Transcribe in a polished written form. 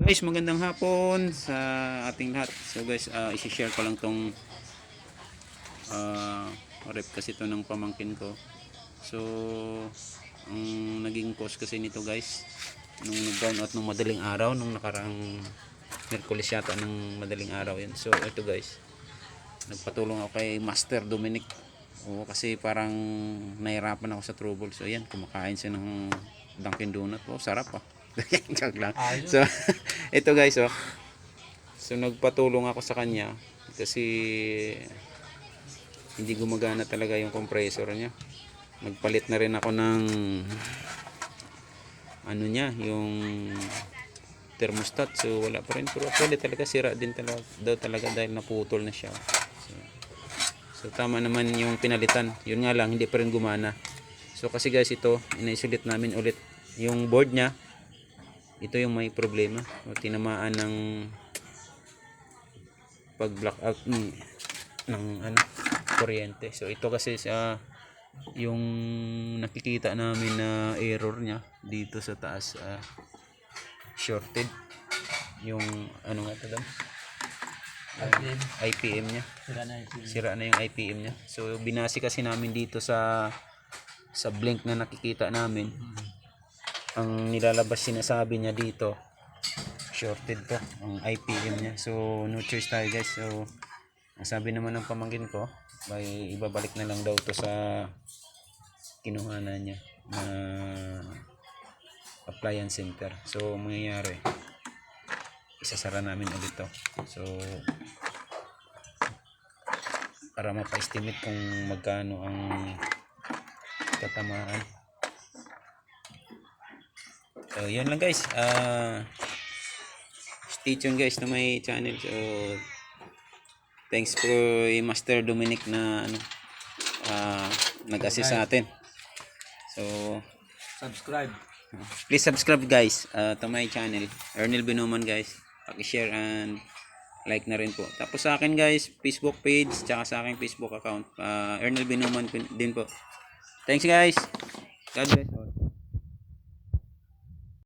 Guys, magandang hapon sa ating lahat. So guys, i-share ko lang tong rep kasi ito ng pamangkin ko. So, ang naging cause kasi nito guys, nung nag-brown out nung madaling araw, nung nakaraang Merkulis yata ng madaling araw yan. So ito guys, nagpatulong ako kay Master Dominic. Oo, kasi parang nahirapan ako sa trouble. So yan, kumakain siya ng Dunkin Donut. Oh, sarap ah. Joke lang. So ito guys, oh. So nagpatulong ako sa kanya kasi hindi gumagana talaga yung compressor niya. Nagpalit na rin ako ng ano niya, yung thermostat. So wala pa rin, pero actually talaga sira din talaga dahil naputol na siya. So tama naman yung pinalitan. Yun nga lang, hindi pa rin gumana. So kasi guys, ito ina-isolate namin ulit yung board niya. Ito yung may problema, o tinamaan ng pag blackout ng ano, kuryente. So ito kasi sa yung nakikita namin na error niya dito sa taas, shorted yung ano nga ito doon, IPM niya. Sira na yung IPM niya. So binasi kasi namin dito sa blink na nakikita namin. Ang nilalabas sinasabi niya dito, shorted to ang IPM niya. So no choice tayo guys. So ang sabi naman ng pamangkin ko, ibabalik na lang daw to sa kinuhanan niya na appliance center. So mangyayari, isasara namin ulit to. So para mapa-estimate kung magkano ang tatamaan. So yun lang guys, stay tuned guys to my channel. So thanks po Master Dominic na ano, nag-assist sa atin. So Subscribe. please subscribe guys to my channel, Ernel Binuman guys. Paki-share and like na rin po. Tapos sa akin guys, Facebook page, tsaka sa aking Facebook account, Ernel Binuman din po. Thanks guys. God bless all.